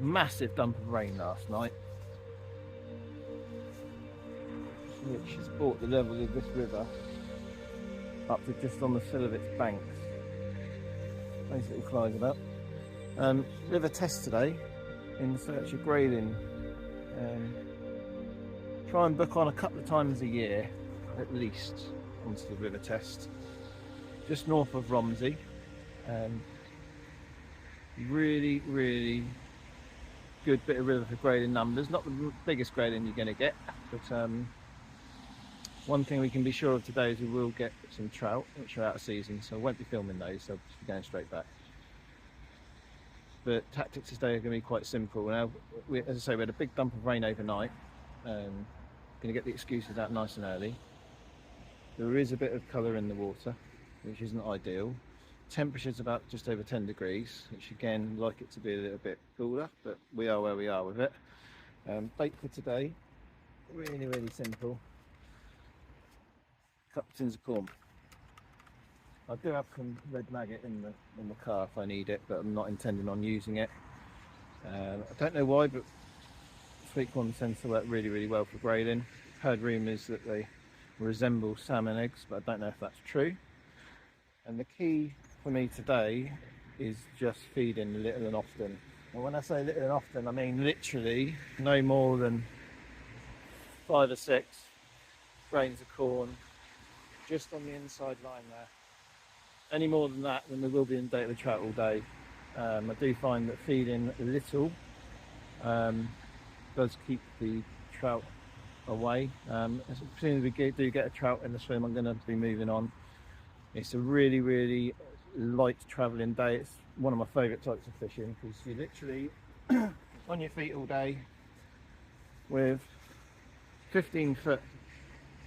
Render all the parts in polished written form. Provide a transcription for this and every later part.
massive dump of rain last night, which has brought the level of this river up to just on the sill of its banks. Basically flies about. River test today in search of Grayling. Try and book on a couple of times a year at least onto the river test. Just north of Romsey. Really good bit of river for Grayling numbers. Not the biggest Grayling you're going to get, but one thing we can be sure of today is we will get some trout, which are out of season, so I won't be filming those, so I'll just be going straight back. But tactics today are going to be quite simple. Now, as I say, we had a big dump of rain overnight. Going to get the excuses out nice and early. There is a bit of colour in the water, which isn't ideal. Temperature's about just over 10 degrees, which again, like it to be a little bit cooler, but we are where we are with it. Bait for today, really simple. Couple of tins of corn. I do have some red maggot in the car if I need it, but I'm not intending on using it. I don't know why, but sweet corn tends to work really well for Grayling. Heard rumours that they resemble salmon eggs, but I don't know if that's true. And the key for me today is just feeding little and often. And when I say little and often, I mean literally no more than 5 or 6 grains of corn just on the inside line there. Any more than that, then we will be inundated with trout all day. I do find that feeding little does keep the trout away. As soon as we do get a trout in the swim, I'm going to be moving on. It's a really light travelling day. It's one of my favourite types of fishing because you're literally on your feet all day with 15-foot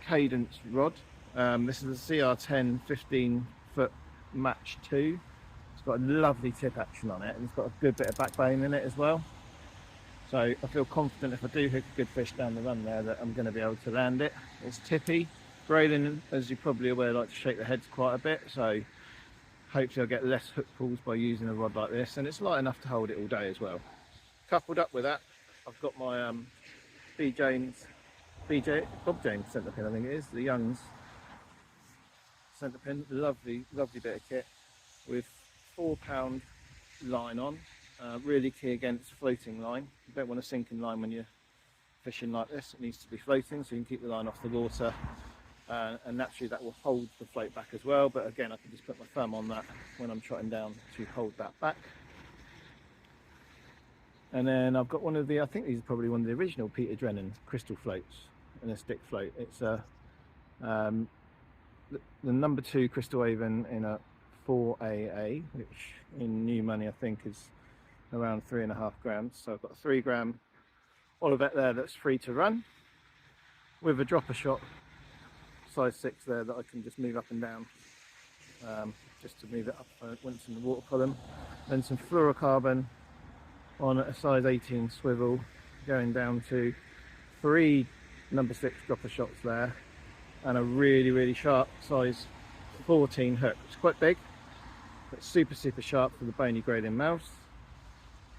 cadence rod. This is a CR10 15-foot match 2. It's got a lovely tip action on it, and it's got a good bit of backbone in it as well. So I feel confident if I do hook a good fish down the run there that I'm going to be able to land it. It's tippy. Grayling, as you're probably aware, like to shake their heads quite a bit, so hopefully I'll get less hook pulls by using a rod like this, and it's light enough to hold it all day as well. Coupled up with that, I've got my Bob James centre pin, I think it is, the Young's centre pin. Lovely bit of kit with 4-pound line on. Really key against floating line. You don't want a sinking line when you're fishing like this. It needs to be floating so you can keep the line off the water, and naturally that will hold the float back as well, but again I can just put my thumb on that when I'm trotting down to hold that back. And then I've got one of the, I think these are probably one of the original Peter Drennan crystal floats and a stick float. It's the number 2 Crystal Haven in a 4AA, which in new money I think is around 3.5 grams. So I've got a 3 gram Olivet there that's free to run with a dropper shot size 6 there that I can just move up and down, just to move it up once in the water column. Then some fluorocarbon on a size 18 swivel going down to 3 number 6 dropper shots there, and a really sharp size 14 hook. It's quite big, but super sharp for the bony Grayling mouths,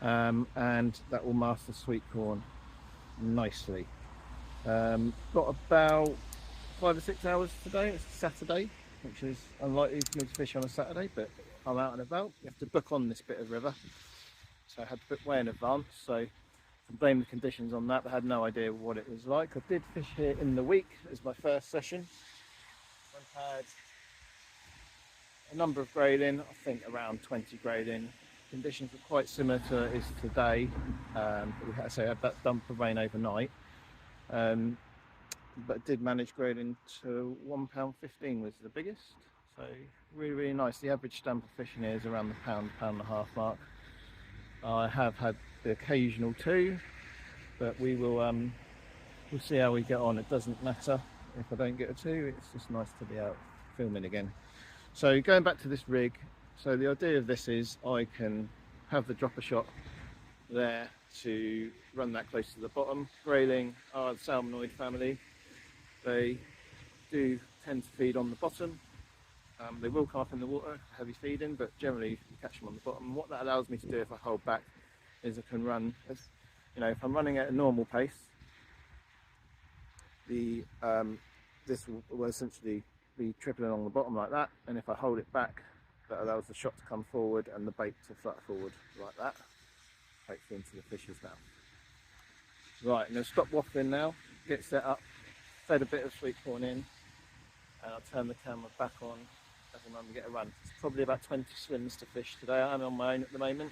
and that will mask the sweet corn nicely. Got about 5 or 6 hours today. It's Saturday, which is unlikely for me to fish on a Saturday, but I'm out and about. You have to book on this bit of river, so I had to book way in advance, so I can blame the conditions on that, but I had no idea what it was like. I did fish here in the week as my first session. I've had a number of Grayling, I think around 20 Grayling. Conditions were quite similar to is today, but we had that dump of rain overnight. But did manage Grayling to £1.15 was the biggest, so really nice. The average stamp of fishing here is around the pound and a half mark. I have had the occasional 2, but we will we'll see how we get on. It doesn't matter if I don't get a 2, it's just nice to be out filming again. So going back to this rig, so the idea of this is I can have the dropper shot there to run that close to the bottom. Grayling are the salmonoid family. They do tend to feed on the bottom. They will come up in the water, heavy feeding, but generally you catch them on the bottom. And what that allows me to do if I hold back is I can run, you know, if I'm running at a normal pace, the this will essentially be tripping along the bottom like that, and if I hold it back, that allows the shot to come forward and the bait to flutter forward like that, hopefully into the fish's mouth. Right, I'm going to stop waffling now, get set up, fed a bit of sweet corn in, and I'll turn the camera back on as I'm get a run. It's probably about 20 swims to fish today. I'm on my own at the moment.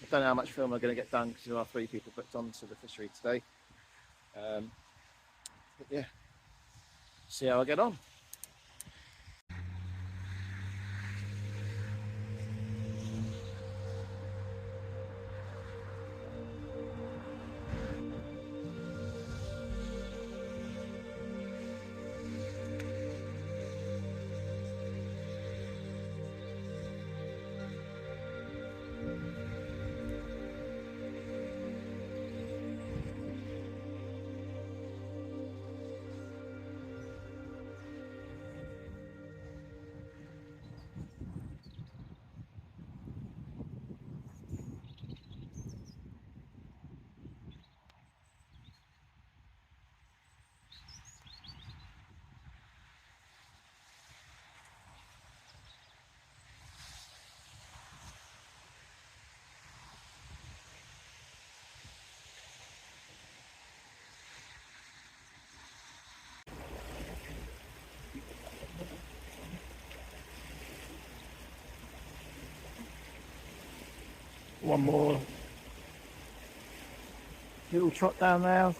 I don't know how much film I'm going to get done because there are 3 people booked onto the fishery today. But yeah, see how I get on. One more little trot down there.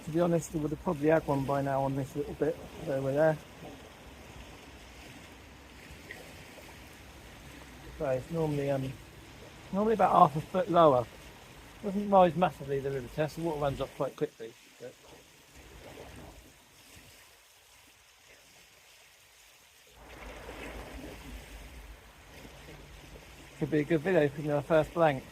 To be honest, I would have probably had one by now on this little bit over there. So it's normally about half a foot lower. Doesn't rise massively, the river test. The water runs up quite quickly. But could be a good video for our first blank.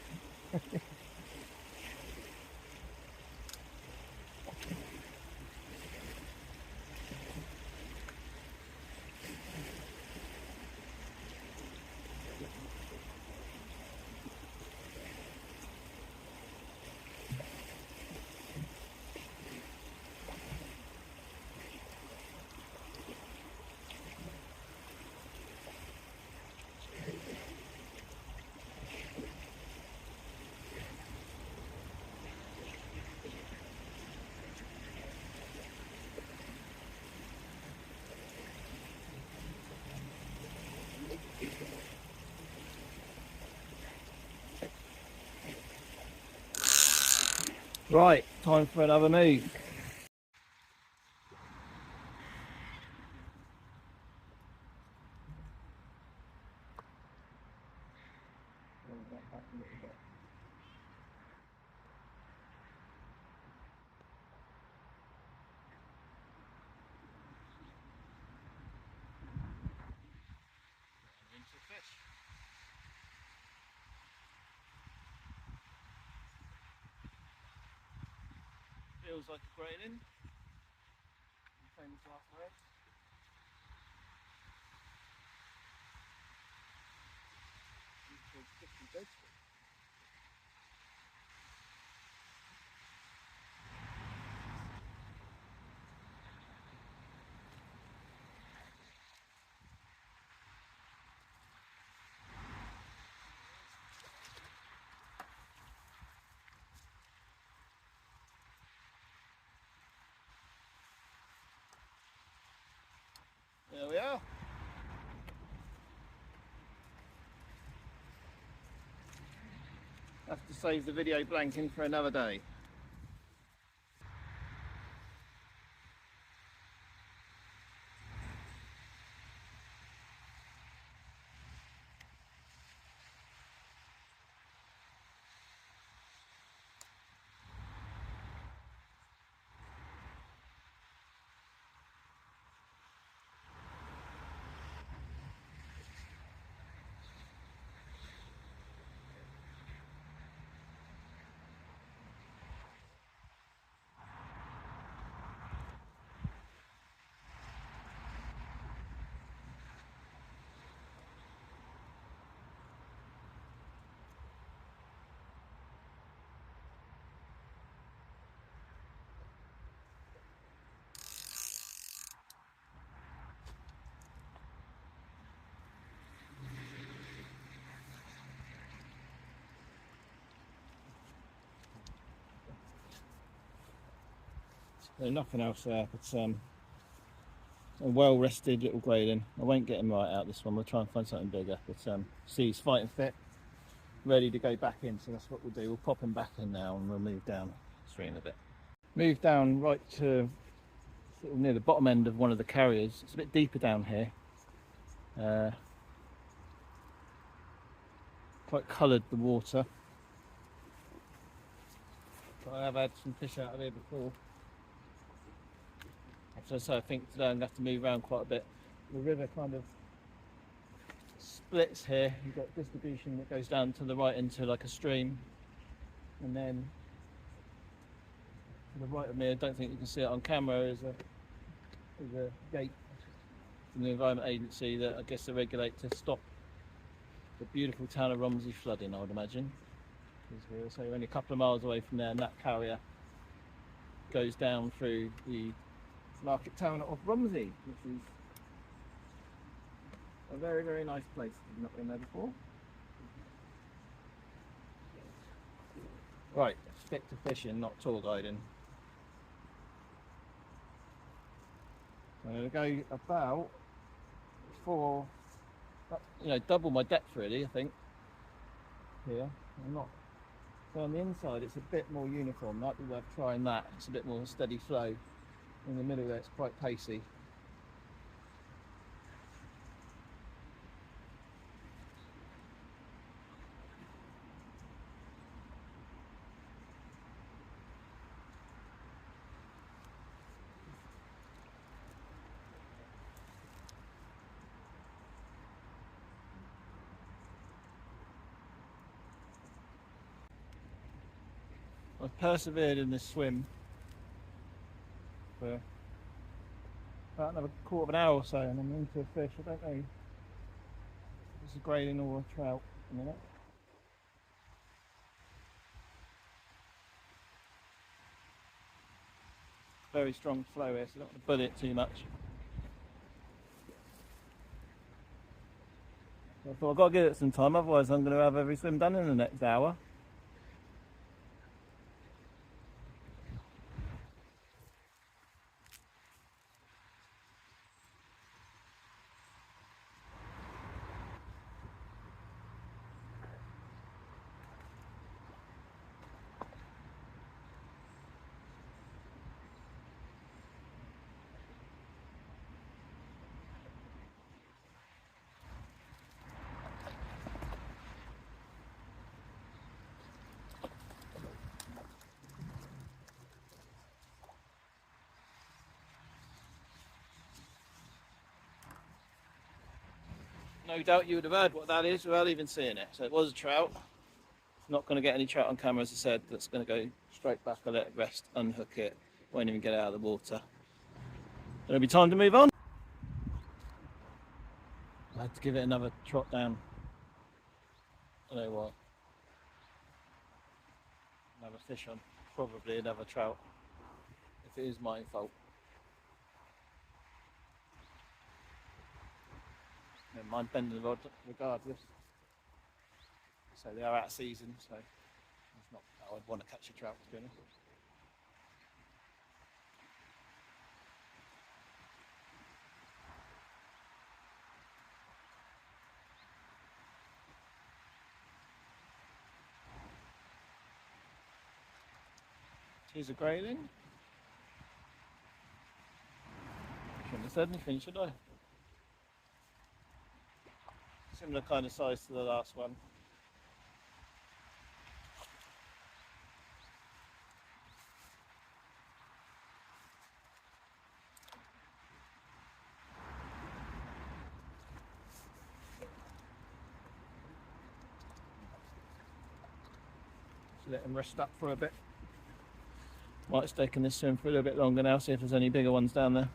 Right, time for another move. Feels like a Grayling. Famous last word. There we are. Have to save the video blanking for another day. There's nothing else there, but a well rested little Grayling. I won't get him right out this one, we'll try and find something bigger, but see, he's fighting fit, ready to go back in, so that's what we'll do. We'll pop him back in now and we'll move down stream a bit. Move down right to sort of near the bottom end of one of the carriers. It's a bit deeper down here. Quite coloured, the water. But I have had some fish out of here before. So I think today I'm going to have to move around quite a bit. The river kind of splits here. You've got distribution that goes down to the right into like a stream, and then to the right of me, I don't think you can see it on camera, is a gate from the Environment Agency that I guess they regulate to stop the beautiful town of Romsey flooding, I would imagine. So we're only a couple of miles away from there, and that carrier goes down through the market town of Romsey, which is a very, very nice place. I've not been there before. Right, stick to fishing, not tour guiding. So I'm going to go about double my depth really, I think. Here, I'm not. So on the inside, it's a bit more uniform. Might be worth trying that. It's a bit more steady flow. In the middle there, it's quite pacey. I've persevered in this swim for about another quarter of an hour or so, and I'm into a fish. I don't know if it's a Grayling or a trout in a minute. Very strong flow here, so I don't want to bully it too much. So I thought I've got to give it some time, otherwise I'm going to have every swim done in the next hour. No doubt you would have heard what that is without even seeing it. So it was a trout. Not going to get any trout on camera, as I said. That's going to go straight back. I'll let it rest, unhook it. Won't even get out of the water. There'll be time to move on. I had to give it another trot down. I don't know what. Another fish on. Probably another trout. If it is my fault. Never mind bending the rod regardless. So they are out of season, so it's not how I'd want to catch a trout, to be honest. Here's a Grayling. Shouldn't have said anything, should I? Similar kind of size to the last one. Just let him rest up for a bit. Might stay in this swim for a little bit longer now, see if there's any bigger ones down there.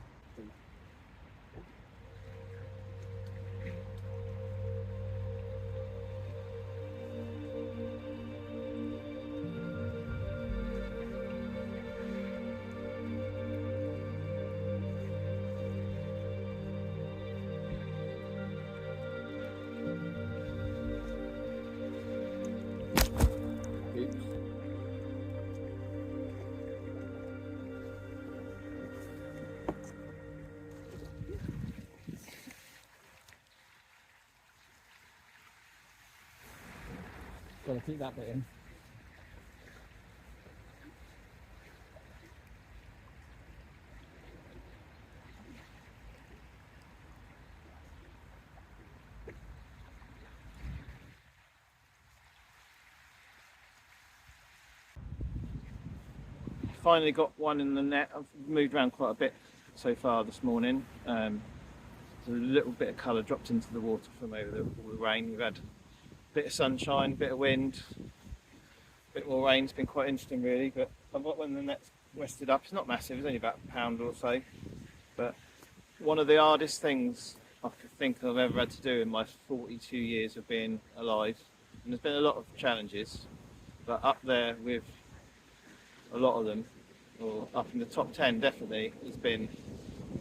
got to keep that bit in. Finally got one in the net. I've moved around quite a bit so far this morning. There's a little bit of colour dropped into the water from over all the rain. We've had a bit of sunshine, a bit of wind, a bit more rain. It's been quite interesting really, but I've got one in the net's rested up. It's not massive, it's only about a pound or so, but one of the hardest things I could think I've ever had to do in my 42 years of being alive. And there's been a lot of challenges, but up there with a lot of them, or up in the top 10 definitely, has been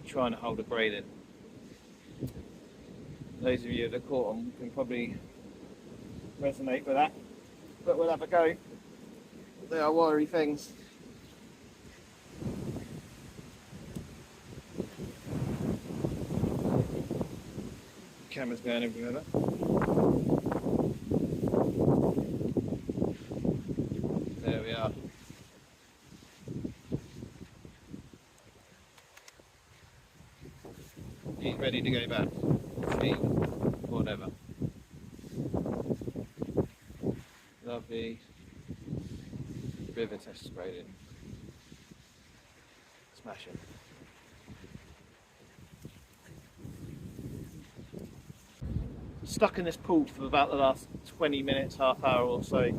trying to hold a grayling. Those of you that have caught them can probably resonate with that, but we'll have a go. They are wiry things. Camera's going everywhere. There we are. He's ready to go back. Feed, whatever. Lovely river test grading. Smashing. Stuck in this pool for about the last 20 minutes, half hour or so.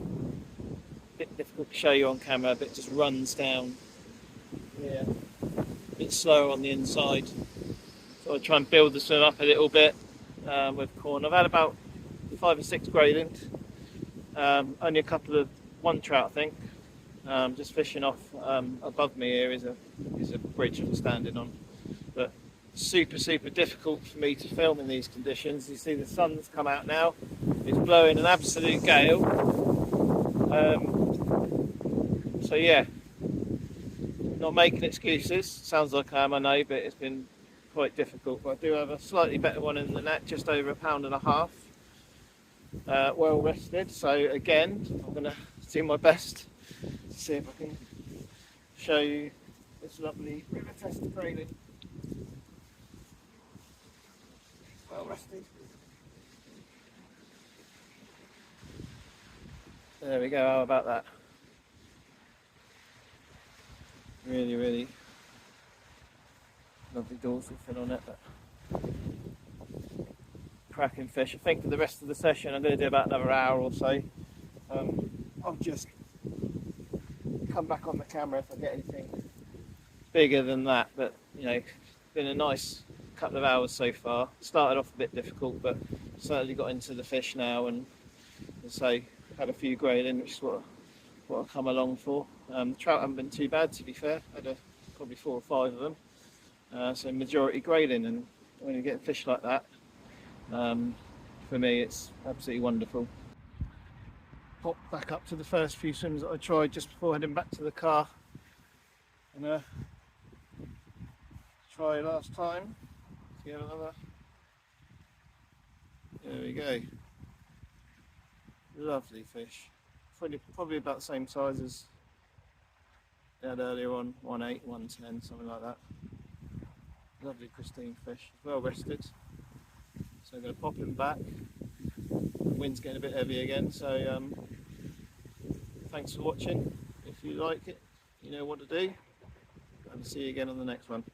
Bit difficult to show you on camera, but it just runs down here. A bit slower on the inside. So I try and build the swim up a little bit with corn. I've had about 5 or 6 graylings. Only one trout I think. Just fishing off above me here is a bridge I'm standing on. But super difficult for me to film in these conditions. You see the sun's come out now. It's blowing an absolute gale. So yeah, not making excuses. Sounds like I am, I know, but it's been quite difficult. But I do have a slightly better one in the net, just over a pound and a half. Well rested. So again, I'm going to do my best to see if I can show you this lovely river test grayling. Well rested. There we go, how about that? Really lovely dorsal fin on it, but cracking fish. I think for the rest of the session I'm going to do about another hour or so. I'll just come back on the camera if I get anything bigger than that, but you know, it's been a nice couple of hours so far. Started off a bit difficult, but certainly got into the fish now, and as I say, had a few grayling, which is what I've come along for. The trout haven't been too bad, to be fair. Had probably 4 or 5 of them, so majority grayling, and when you get fish like that, for me it's absolutely wonderful. Pop back up to the first few swims that I tried just before heading back to the car, and try last time. Get another. There we go. Lovely fish. Probably about the same size as they had earlier on, 1.8, 1.10, something like that. Lovely pristine fish, well rested. So I'm going to pop him back. The wind's getting a bit heavy again, so thanks for watching. If you like it, you know what to do. And see you again on the next one.